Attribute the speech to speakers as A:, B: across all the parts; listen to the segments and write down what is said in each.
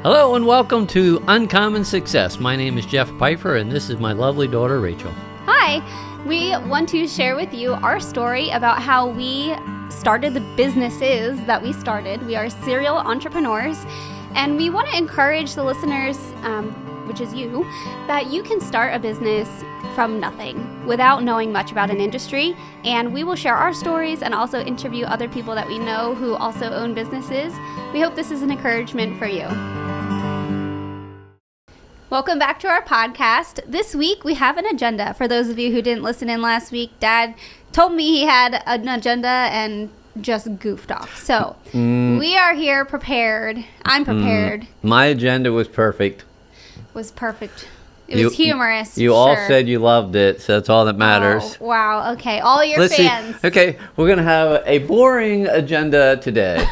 A: Hello and welcome to Uncommon Success. My name is Jeff Pfeiffer and this is my lovely daughter Rachel.
B: Hi, we want to share with you our story about how we started the businesses that we started. We are serial entrepreneurs and we want to encourage the listeners, which is you, that you can start a business from nothing without knowing much about an industry. And we will share our stories and also interview other people that we know who also own businesses. We hope this is an encouragement for you. Welcome back to our podcast. This week we have an agenda. For those of you who didn't listen in last week, Dad told me he had an agenda and just goofed off. So we are here prepared. I'm prepared.
A: My agenda was perfect.
B: Was perfect. It was humorous.
A: You all said you loved it, so that's all that matters.
B: Oh, wow. Okay. All your fans.
A: See. Okay, we're going to have a boring agenda today.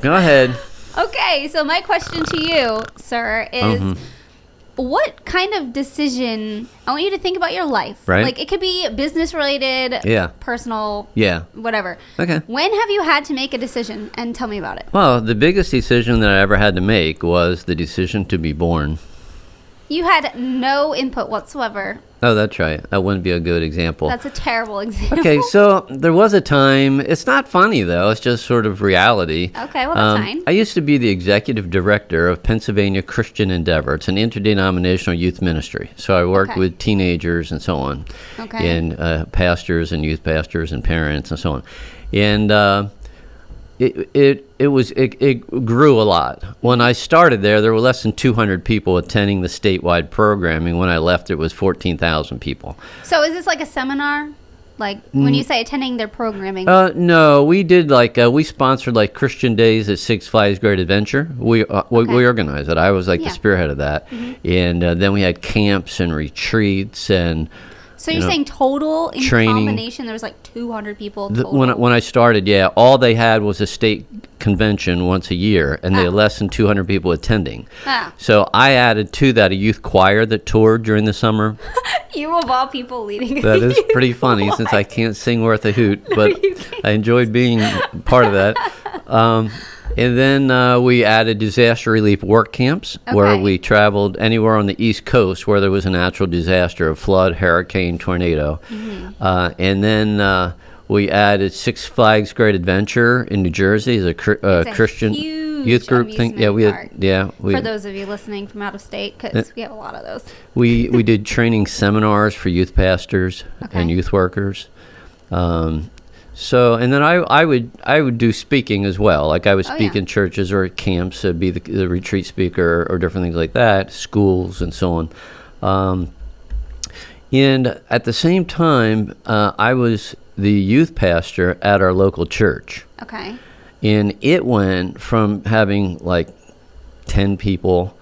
A: Go ahead.
B: Okay, so my question to you, sir, is what kind of decision, I want you to think about your life.
A: Right.
B: Like, it could be business related, personal, whatever.
A: Okay.
B: When have you had to make a decision? And tell me about it.
A: Well, the biggest decision that I ever had to make was the decision to be born.
B: You had no input whatsoever.
A: Oh, that's right. That wouldn't be a good example.
B: That's a terrible example.
A: Okay, so there was a time, it's not funny though, it's just sort of reality.
B: Okay, well that's fine.
A: I used to be the executive director of Pennsylvania Christian Endeavor. It's an interdenominational youth ministry. So I worked with teenagers and so on, and pastors and youth pastors and parents and so on. And it grew a lot. When I started there were less than 200 people attending the statewide programming. When I left, it was 14,000 people.
B: So is this like a seminar? Like when you say attending their programming?
A: No, we did we sponsored like Christian Days at Six Flags Great Adventure. We organized it. I was the spearhead of that. And then we had camps and retreats and.
B: So you're saying total, in
A: training.
B: Combination, there was like 200 people total?
A: When I started, all they had was a state convention once a year, and they had less than 200 people attending. So I added to that a youth choir that toured during the summer.
B: You of all people leading.
A: That is pretty funny since I can't sing worth a hoot, but I enjoyed being part of that. And then we added disaster relief work camps where we traveled anywhere on the East Coast where there was a natural disaster, a flood, hurricane, tornado. And then we added Six Flags Great Adventure in New Jersey as a Christian youth group thing. Yeah, we had. For those of you listening from out of state, because we have a lot of those. We did training seminars for youth pastors and youth workers. So, and then I would do speaking as well. Like I would speak in churches or at camps, be the retreat speaker or different things like that, schools and so on. And at the same time, I was the youth pastor at our local church. Okay. And it went from having like 10 people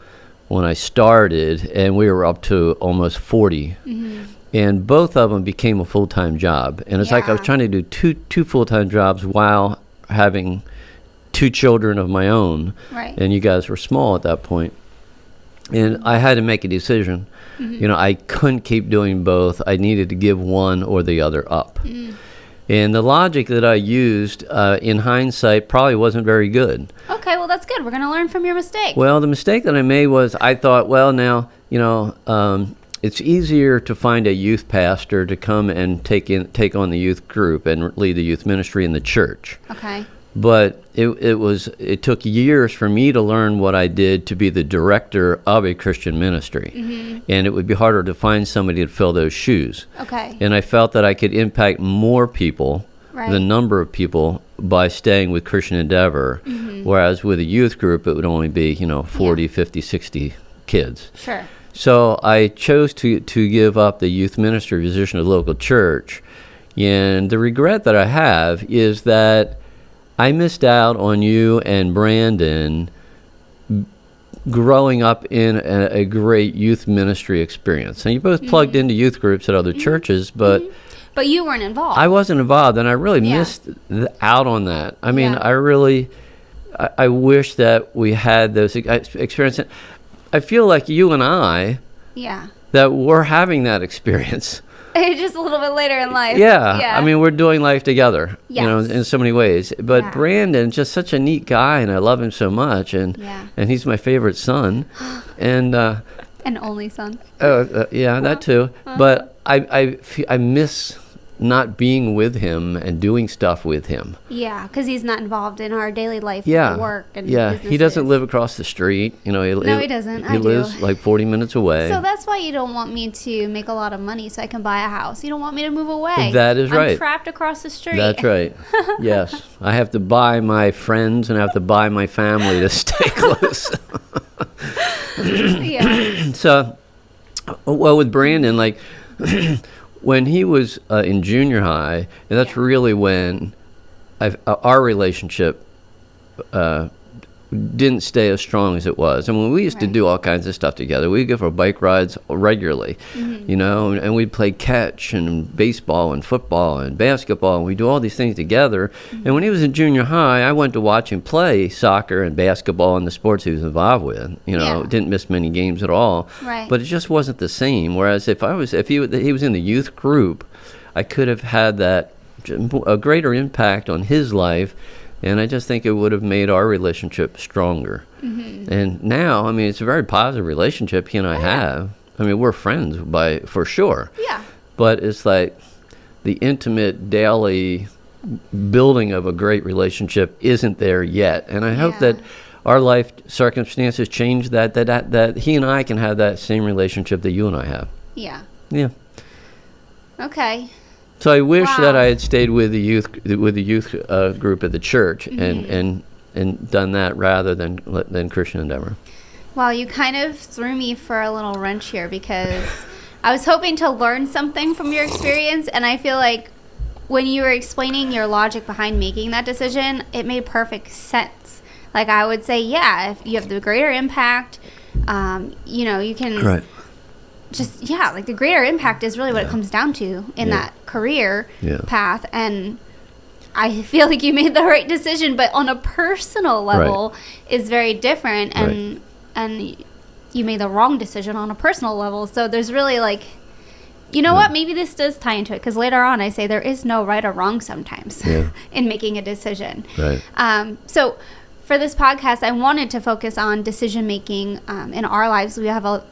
A: when I started, and we were up to almost 40. And both of them became a full-time job. And it's like I was trying to do two full-time jobs while having 2 children of my own. Right. And you guys were small at that point. And I had to make a decision. You know, I couldn't keep doing both. I needed to give one or the other up. And the logic that I used in hindsight probably wasn't very good. Okay, well, that's good. We're going to learn from your mistake. Well, the mistake that I made was I thought, well, now, it's easier to find a youth pastor to come and take on the youth group and lead the youth ministry in the church. Okay. But it took years for me to learn what I did to be the director of a Christian ministry. And it would be harder to find somebody to fill those shoes. Okay. And I felt that I could impact more people, the number of people, by staying with Christian Endeavor, whereas with a youth group it would only be, 40, 50, 60 kids. Sure. So I chose to give up the youth ministry position at the local church. And the regret that I have is that I missed out on you and Brandon growing up in a great youth ministry experience. And you both plugged into youth groups at other churches, but... But you weren't involved. I wasn't involved, and I really missed out on that. I mean, I wish that we had those experiences. I feel like you and I, that we're having that experience.
B: Just a little bit later in life.
A: Yeah. I mean, we're doing life together,
B: Yes.
A: in so many ways. But
B: Yeah.
A: Brandon's just such a neat guy, and I love him so much. And he's my favorite son. And
B: an only son.
A: that too. But I miss not being with him and doing stuff with him.
B: Yeah, because he's not involved in our daily life,
A: Yeah.
B: with work and
A: He
B: businesses.
A: doesn't live across the street.
B: No, he doesn't.
A: He
B: I
A: lives
B: do.
A: like 40 minutes away.
B: So that's why you don't want me to make a lot of money so I can buy a house. You don't want me to move away.
A: That is right.
B: I'm trapped across the street.
A: That's right. Yes. I have to buy my friends and I have to buy my family to stay close.
B: Yeah.
A: So, well, with Brandon, like, when he was in junior high, and that's really when our relationship didn't stay as strong as it was. I mean, we used to do all kinds of stuff together. We'd go for bike rides regularly, and we'd play catch and baseball and football and basketball, and we'd do all these things together. And when he was in junior high, I went to watch him play soccer and basketball and the sports he was involved with. Didn't miss many games at all.
B: Right.
A: But it just wasn't the same. Whereas if he was in the youth group, I could have had a greater impact on his life. And I just think it would have made our relationship stronger. And now, I mean, it's a very positive relationship he and I have. I mean, we're friends for sure.
B: Yeah.
A: But it's like the intimate daily building of a great relationship isn't there yet. And I hope that our life circumstances change that he and I can have that same relationship that you and I have.
B: Yeah.
A: Yeah.
B: Okay.
A: So I wish that
B: Wow.
A: I had stayed with the youth group at the church and done that rather than Christian Endeavor.
B: Well, you kind of threw me for a little wrench here because I was hoping to learn something from your experience, and I feel like when you were explaining your logic behind making that decision, it made perfect sense. Like I would say, yeah, if you have the greater impact, you can like the greater impact is really what it comes down to in that career path. And I feel like you made the right decision, but on a personal level is very different. And you made the wrong decision on a personal level. So there's really like, what? Maybe this does tie into it because later on I say there is no right or wrong sometimes in making a decision.
A: Right.
B: So for this podcast, I wanted to focus on decision making in our lives. We have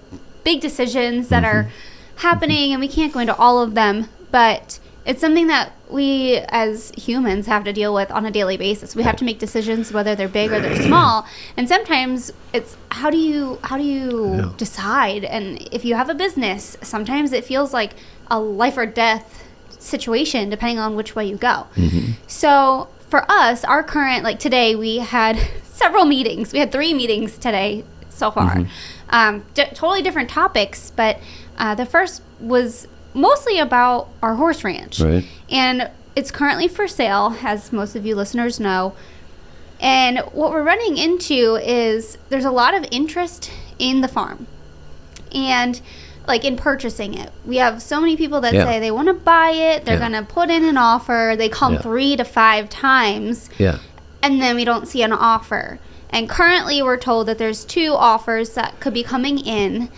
B: big decisions that are happening, and we can't go into all of them, but it's something that we as humans have to deal with on a daily basis. We have to make decisions whether they're big or they're small, and sometimes it's how do you decide? And if you have a business, sometimes it feels like a life or death situation depending on which way you go. So for us, our current, like today, we had several meetings. We had 3 meetings today so far. Totally different topics, but the first was mostly about our horse ranch.
A: Right.
B: And it's currently for sale, as most of you listeners know. And what we're running into is there's a lot of interest in the farm and like in purchasing it. We have so many people that say they want to buy it. They're going to put in an offer. They come 3 to 5 times. And then we don't see an offer. And currently we're told that there's 2 offers that could be coming in,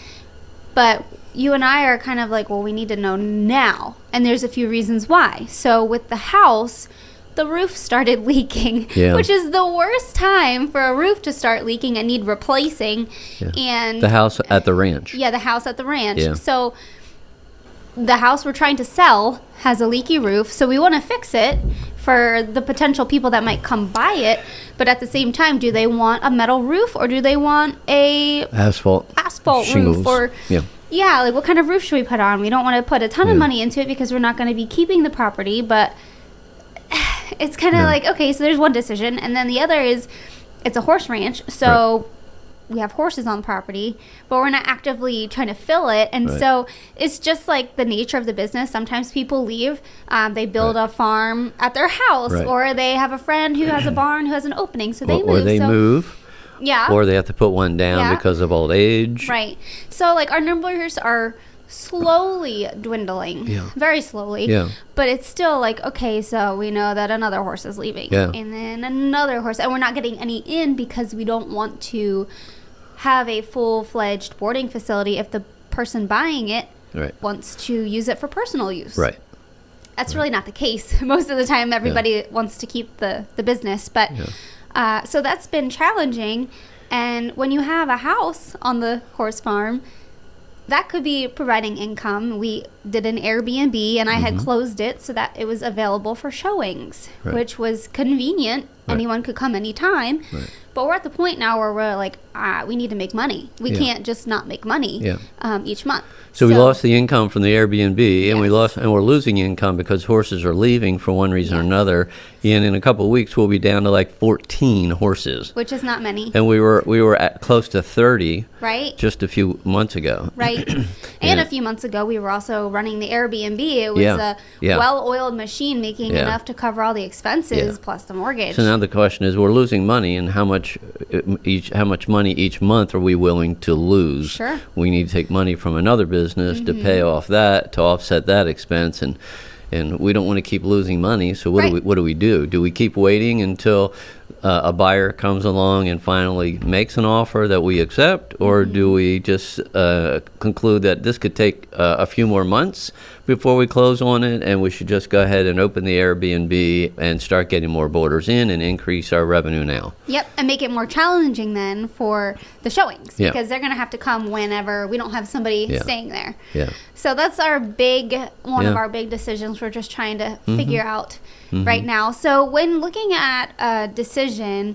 B: but you and I are kind of like, well, we need to know now. And there's a few reasons why. So with the house, the roof started leaking, which is the worst time for a roof to start leaking and need replacing. And
A: the house at the ranch.
B: Yeah, the house at the ranch. So the house we're trying to sell has a leaky roof, so we want to fix it for the potential people that might come buy it. But at the same time, do they want a metal roof or do they want a
A: asphalt shingles.
B: Roof? Or like what kind of roof should we put on? We don't want to put a ton of money into it because we're not going to be keeping the property, but it's kind of like, okay, so there's one decision, and then the other is it's a horse ranch, so we have horses on the property, but we're not actively trying to fill it. And so it's just like the nature of the business. Sometimes people leave, they build a farm at their house, or they have a friend who has a barn who has an opening, so they move.
A: Or they move.
B: Yeah.
A: Or they have to put one down because of old age.
B: Right. So like our numbers are slowly dwindling, very slowly. But it's still like, okay, so we know that another horse is leaving, and then another horse, and we're not getting any in because we don't want to have a full-fledged boarding facility if the person buying it
A: Right.
B: wants to use it for personal use.
A: Right.
B: That's really not the case. Most of the time, everybody wants to keep the business. But so that's been challenging. And when you have a house on the horse farm, that could be providing income. We did an Airbnb, and I had closed it so that it was available for showings, which was convenient. Anyone could come anytime. But we're at the point now where we're like, we need to make money. We can't just not make money each month.
A: So we lost the income from the Airbnb, and we're losing income because horses are leaving for one reason or another. And in a couple of weeks, we'll be down to like 14 horses,
B: which is not many.
A: And we were at close to 30,
B: right?
A: Just a few months ago,
B: right? And a few months ago, we were also running the Airbnb. It was a well-oiled machine, making enough to cover all the expenses plus the mortgage.
A: So now the question is, we're losing money, and how much money each month are we willing to lose?
B: Sure.
A: We need to take money from another business to pay off that, to offset that expense, and we don't want to keep losing money. So what do we do? Do we keep waiting until a buyer comes along and finally makes an offer that we accept, or do we just conclude that this could take a few more months before we close on it, and we should just go ahead and open the Airbnb and start getting more boarders in and increase our revenue now?
B: Yep, and make it more challenging then for the showings, because they're going to have to come whenever we don't have somebody staying there.
A: Yeah.
B: So that's one of our big decisions we're just trying to figure out right now. So when looking at a decision,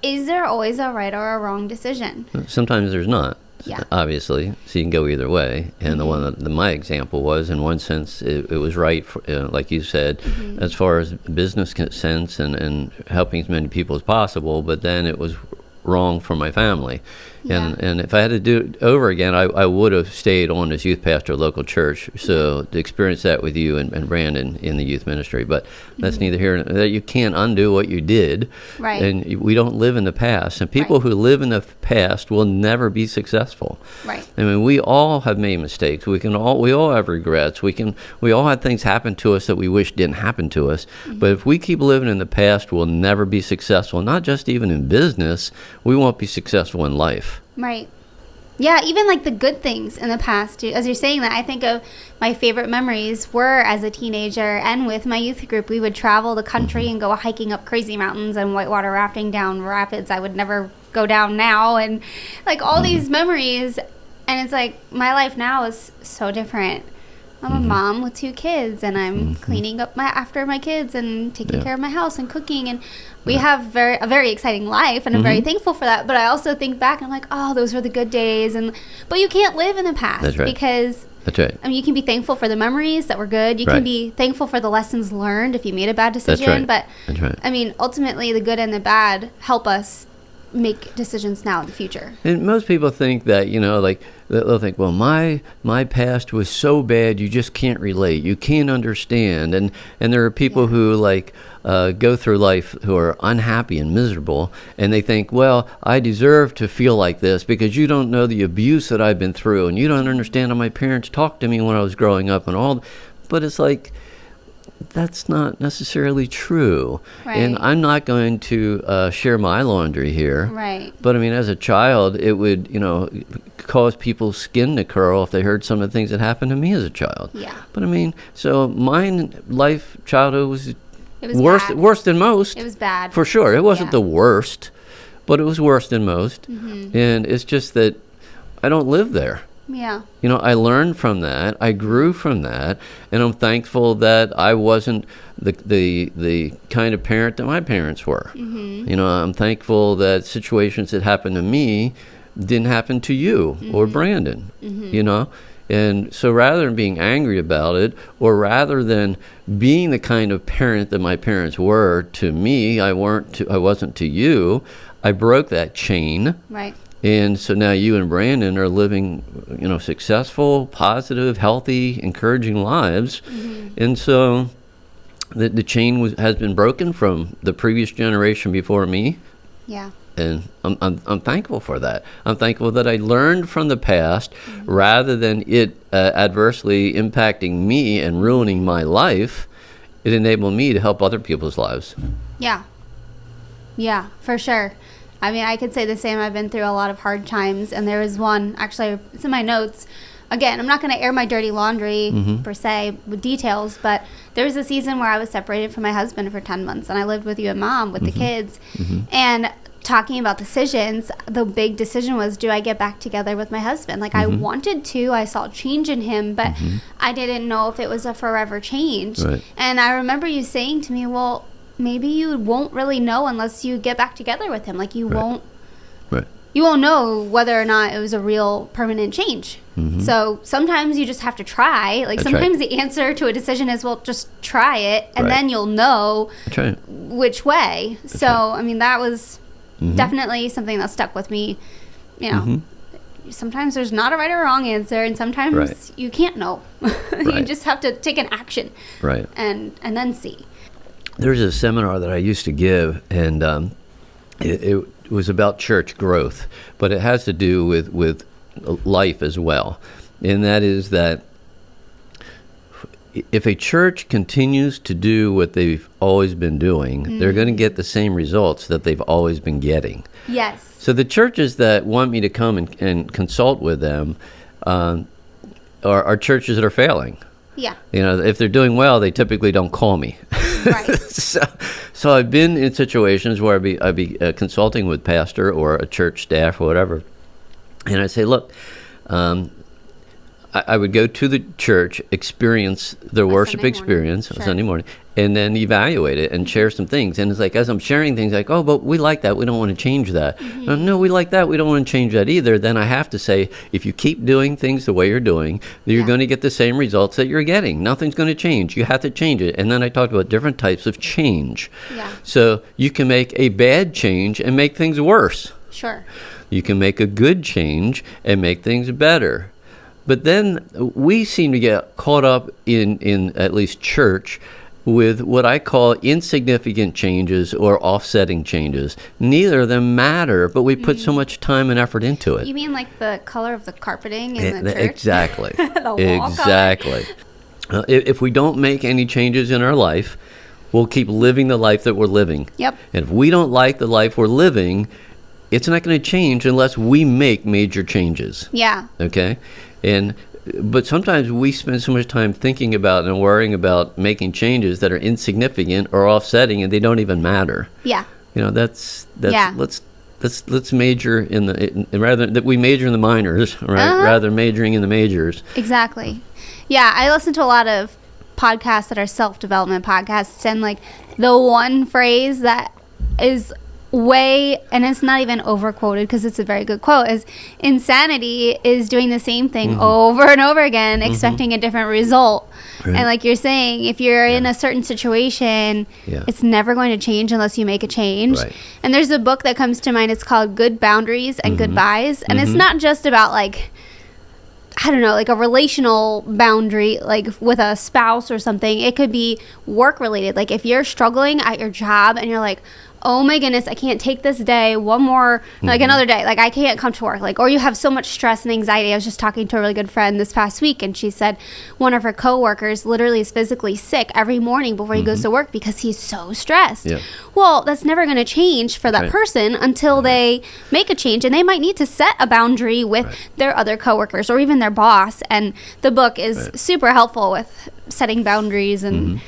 B: is there always a right or a wrong decision?
A: Sometimes there's not.
B: Yeah.
A: Obviously, so you can go either way. And the one that my example was, in one sense, it was right, for, like you said, as far as business sense and helping as many people as possible, but then it was wrong for my family. And if I had to do it over again, I would have stayed on as youth pastor at local church. So to experience that with you and Brandon in the youth ministry. But that's neither here nor there. You can't undo what you did.
B: Right.
A: And we don't live in the past. And people who live in the past will never be successful.
B: Right.
A: I mean, we all have made mistakes. We all have regrets. We all had things happen to us that we wish didn't happen to us. But if we keep living in the past, we'll never be successful. Not just even in business. We won't be successful in life.
B: Right. Yeah, even like the good things in the past. As you're saying that, I think of my favorite memories were as a teenager and with my youth group. We would travel the country and go hiking up crazy mountains and whitewater rafting down rapids I would never go down now. And like all these memories. And it's like my life now is so different. I'm a mom with 2 kids, and I'm cleaning up after my kids and taking care of my house and cooking, and we have a very exciting life, and I'm very thankful for that. But I also think back and I'm like, oh, those were the good days, but you can't live in the past because
A: that's right.
B: I mean, you can be thankful for the memories that were good. You can be thankful for the lessons learned if you made a bad decision. But I mean, ultimately, the good and the bad help us make decisions now in the future. And
A: most people think that, like they'll think, well, my past was so bad you just can't relate, you can't understand, and there are people who like go through life who are unhappy and miserable, and they think, well, I deserve to feel like this because you don't know the abuse that I've been through, and you don't understand how my parents talked to me when I was growing up and all. But it's like, that's not necessarily true. Right. And I'm not going to share my laundry here.
B: Right.
A: But I mean, as a child, it would, cause people's skin to curl if they heard some of the things that happened to me as a child.
B: Yeah.
A: But I mean, so my childhood was
B: worse
A: than most.
B: It was bad.
A: For sure. It wasn't the worst, but it was worse than most. And it's just that I don't live there.
B: Yeah.
A: I learned from that. I grew from that, and I'm thankful that I wasn't the kind of parent that my parents were. I'm thankful that situations that happened to me didn't happen to you or Brandon. And so rather than being angry about it, or rather than being the kind of parent that my parents were to me, I wasn't to you. I broke that chain.
B: Right.
A: And so now you and Brandon are living, successful, positive, healthy, encouraging lives. And so the chain has been broken from the previous generation before me.
B: Yeah.
A: And I'm thankful for that. I'm thankful that I learned from the past rather than it adversely impacting me and ruining my life. It enabled me to help other people's lives.
B: Yeah. Yeah, for sure. I mean, I could say the same. I've been through a lot of hard times, and there was one, actually, it's in my notes, again, I'm not going to air my dirty laundry per se with details, but there was a season where I was separated from my husband for 10 months and I lived with you and mom with the kids. And talking about decisions, the big decision was, do I get back together with my husband? Like I wanted to, I saw change in him, but I didn't know if it was a forever change.
A: Right.
B: And I remember you saying to me, well, maybe you won't really know unless you get back together with him. Like you won't know whether or not it was a real permanent change. So sometimes you just have to try. Like sometimes the answer to a decision is, well, just try it and then you'll know which way. So, I mean, that was definitely something that stuck with me. You know, sometimes there's not a right or wrong answer, and sometimes you can't know. You just have to take an action and then see.
A: There's a seminar that I used to give, and it was about church growth, but it has to do with life as well. And that is that if a church continues to do what they've always been doing, they're going to get the same results that they've always been getting.
B: Yes.
A: So the churches that want me to come and consult with them are churches that are failing.
B: Yeah.
A: You know, if they're doing well, they typically don't call me.
B: Right.
A: So I've been in situations where I'd be consulting with pastor or a church staff or whatever, and I say, look, I would go to the church, experience their worship experience on Sunday morning, and then evaluate it and share some things. And it's like, as I'm sharing things, like, oh, but we like that. We don't want to change that. No, we like that. We don't want to change that either. Then I have to say, if you keep doing things the way you're doing, you're going to get the same results that you're getting. Nothing's going to change. You have to change it. And then I talked about different types of change. Yeah. So you can make a bad change and make things worse.
B: Sure.
A: You can make a good change and make things better. But then we seem to get caught up in at least church with what I call insignificant changes or offsetting changes. Neither of them matter, but we put so much time and effort into it.
B: You mean like the color of the carpeting in the church?
A: Exactly.
B: The wall
A: exactly. If we don't make any changes in our life, we'll keep living the life that we're living.
B: Yep.
A: And if we don't like the life we're living, it's not going to change unless we make major changes.
B: Yeah.
A: Okay? But sometimes we spend so much time thinking about and worrying about making changes that are insignificant or offsetting, and they don't even matter.
B: Yeah.
A: You know, let's major rather that we major in the minors, right? Rather than majoring in the majors.
B: Exactly. Yeah, I listen to a lot of podcasts that are self-development podcasts, and like the one phrase that is and it's not even overquoted because it's a very good quote, is insanity is doing the same thing over and over again, expecting a different result. Right. And like you're saying, if you're in a certain situation, it's never going to change unless you make a change. Right. And there's a book that comes to mind. It's called Good Boundaries and Goodbyes. And it's not just about like, I don't know, like a relational boundary, like with a spouse or something. It could be work related. Like if you're struggling at your job and you're like, oh my goodness, I can't take this day, another day, like I can't come to work, like, or you have so much stress and anxiety. I was just talking to a really good friend this past week, and she said one of her coworkers literally is physically sick every morning before he goes to work because he's so stressed. Yeah. Well, that's never going to change for that person until they make a change, and they might need to set a boundary with their other coworkers or even their boss. And the book is super helpful with setting boundaries and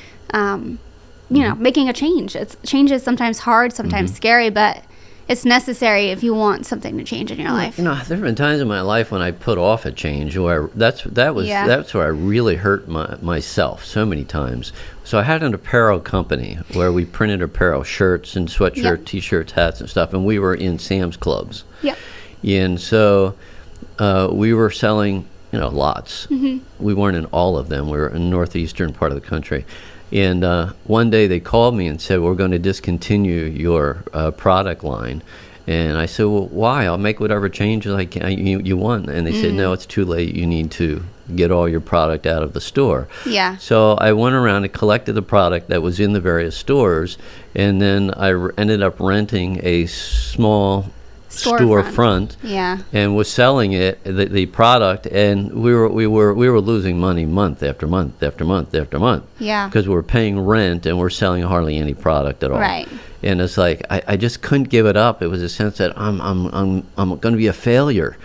B: you know, making a change. Change is sometimes hard, sometimes scary, but it's necessary if you want something to change in your life. You know,
A: there have been times in my life when I put off a change where that's where I really hurt myself so many times. So I had an apparel company where we printed apparel, shirts and sweatshirts, T-shirts, hats and stuff, and we were in Sam's Clubs. Yep. And so we were selling, lots. We weren't in all of them. We were in the northeastern part of the country. And one day they called me and said, we're going to discontinue your product line. And I said, well, why? I'll make whatever changes you want. And they said, no, it's too late. You need to get all your product out of the store. Yeah. So I went around and collected the product that was in the various stores. And then I ended up renting a small storefront, and was selling it, the product, and we were losing money month after month after month after month. Yeah. Because we were paying rent and we're selling hardly any product at all. Right. And it's like I just couldn't give it up. It was a sense that I'm going to be a failure.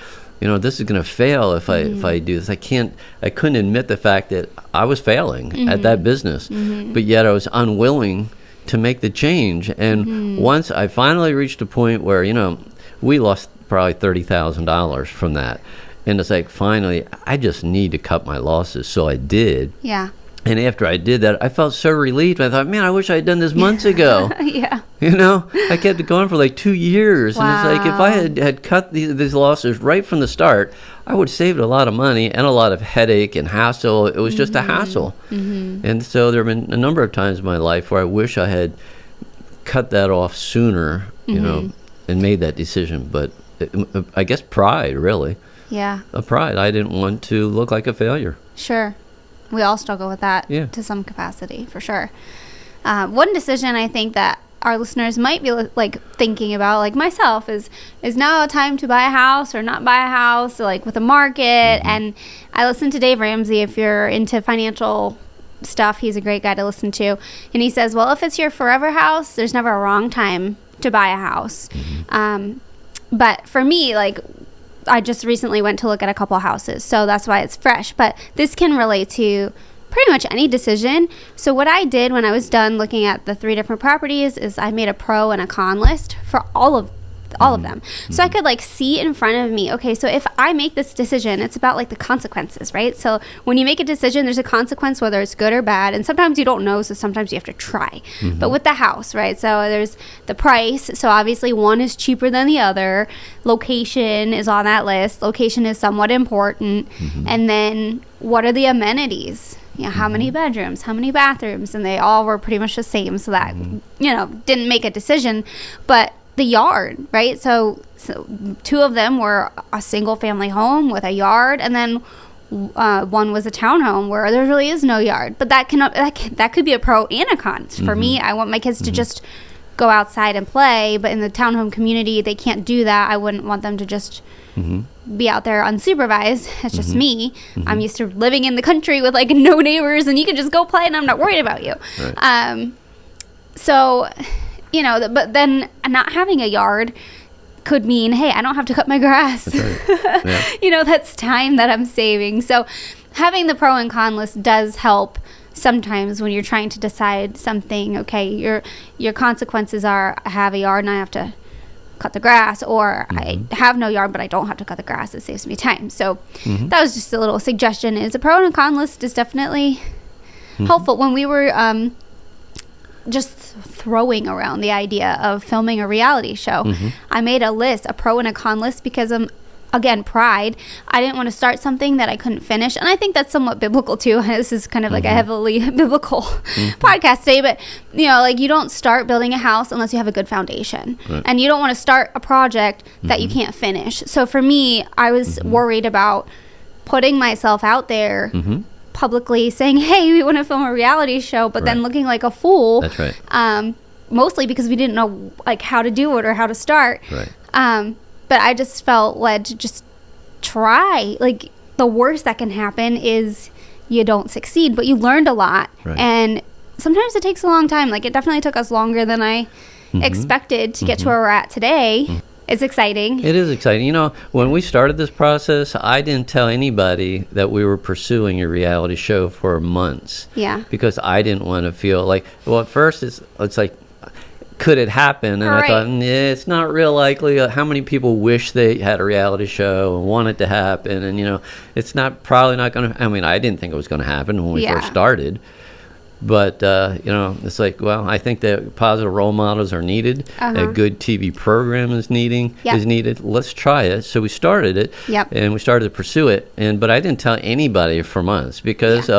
A: this is going to fail if I do this. I couldn't admit the fact that I was failing at that business, but yet I was unwilling to make the change. And once I finally reached a point where, we lost probably $30,000 from that. And it's like, finally, I just need to cut my losses. So I did.
B: Yeah.
A: And after I did that, I felt so relieved. I thought, man, I wish I had done this months ago.
B: Yeah.
A: I kept it going for like 2 years.
B: Wow.
A: And it's like, if I had cut these losses right from the start, I would have saved a lot of money and a lot of headache and hassle. It was just a hassle. And so there have been a number of times in my life where I wish I had cut that off sooner, and made that decision. But I guess pride, really.
B: Yeah.
A: Pride. I didn't want to look like a failure.
B: Sure. We all struggle with that to some capacity, for sure. One decision I think that our listeners might be thinking about, like myself, is now a time to buy a house or not buy a house, like with the market. And I listen to Dave Ramsey. If you're into financial stuff, he's a great guy to listen to. And he says, well, if it's your forever house, there's never a wrong time to buy a house. But for me, I just recently went to look at a couple houses, so that's why it's fresh. But this can relate to pretty much any decision. So what I did when I was done looking at the 3 different properties is I made a pro and a con list for all of them. So I could see in front of me, okay, so if I make this decision, it's about the consequences, right? So when you make a decision, there's a consequence, whether it's good or bad. And sometimes you don't know, so sometimes you have to try. But with the house, right? So there's the price. So obviously one is cheaper than the other. Location is on that list. Location is somewhat important. And then what are the amenities? How many bedrooms, how many bathrooms? And they all were pretty much the same. So that, didn't make a decision. But the yard, right? So 2 of them were a single family home with a yard, and then one was a townhome where there really is no yard. But that could be a pro and a con. For me, I want my kids to just go outside and play, but in the townhome community, they can't do that. I wouldn't want them to just be out there unsupervised. It's just me. I'm used to living in the country with no neighbors, and you can just go play, and I'm not worried about you. Right. So, but then not having a yard could mean, hey, I don't have to cut my grass. That's right. Yeah. That's time that I'm saving. So having the pro and con list does help sometimes when you're trying to decide something. Okay, your consequences are, I have a yard and I have to cut the grass, or I have no yard but I don't have to cut the grass. It saves me time. So that was just a little suggestion. Is a pro and con list is definitely helpful. When we were just throwing around the idea of filming a reality show, I made a list, a pro and a con list, because again, pride. I didn't want to start something that I couldn't finish. And I think that's somewhat biblical too. This is kind of like a heavily biblical podcast today, but you don't start building a house unless you have a good foundation. Right. And you don't want to start a project that you can't finish. So for me, I was worried about putting myself out there publicly saying, hey, we want to film a reality show, but then looking like a fool. That's right. Mostly because we didn't know how to do it or how to start. Right. But I just felt led to just try. The worst that can happen is you don't succeed, but you learned a lot. Right. And sometimes it takes a long time. It definitely took us longer than I expected to get to where we're at today. It's exciting. It is exciting.
A: When we started this process, I didn't tell anybody that we were pursuing a reality show for months. Yeah. Because I didn't want to feel at first it's like, could it happen? And I thought, it's not real likely. How many people wish they had a reality show and want it to happen? And, it's probably not going to, I didn't think it was going to happen when we first started. But, it's I think that positive role models are needed. A good TV program is needed. Let's try it. So we started it. Yep. And we started to pursue it. But I didn't tell anybody for months because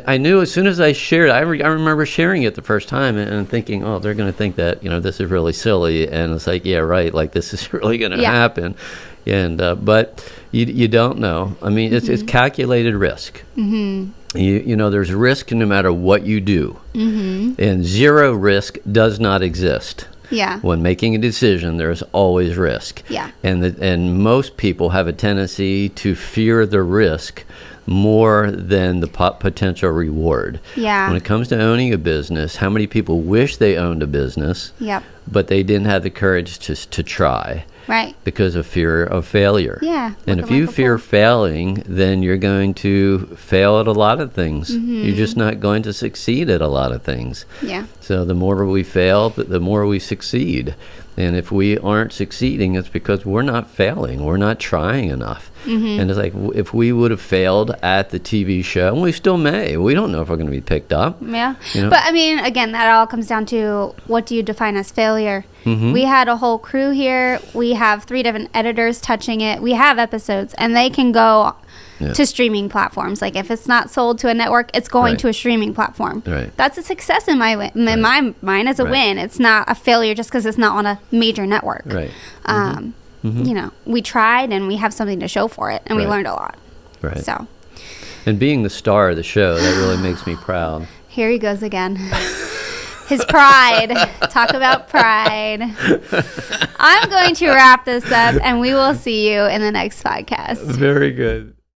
A: I knew as soon as I shared it, I remember sharing it the first time and thinking, oh, they're going to think that, this is really silly. And it's yeah, right. This is really going to happen. And, but you don't know. It's calculated risk. There's risk no matter what you do. And zero risk does not exist. Yeah. When making a decision, there's always risk. Yeah. And most people have a tendency to fear the risk more than the potential reward. Yeah. When it comes to owning a business, how many people wish they owned a business, but they didn't have the courage to try.
B: Right.
A: because of fear of failure.
B: Yeah.
A: And
B: look
A: if
B: at
A: you
B: Michael
A: fear
B: Ford.
A: failing, then you're going to fail at a lot of things. You're just not going to succeed at a lot of things.
B: Yeah.
A: So the more we fail, the more we succeed. And if we aren't succeeding, it's because we're not failing. We're not trying enough. And it's like, if we would have failed at the TV show, and we still may, we don't know if we're going to be picked up.
B: Yeah.
A: You know?
B: But I mean, again, that all comes down to what do you define as failure? We had a whole crew here. We have 3 different editors touching it. We have episodes, and they can go to streaming platforms. Like if it's not sold to a network, it's going
A: Right.
B: to a streaming platform.
A: Right.
B: That's a success in my mind as a
A: Right.
B: win. It's not a failure just because it's not on a major network.
A: Right.
B: You know, we tried and we have something to show for it, and we
A: Right.
B: learned a lot.
A: Right.
B: So
A: And being the star of the show, that really makes me proud.
B: here he goes again. His pride. Talk about pride. I'm going to wrap this up, and we will see you in the next podcast.
A: Very good.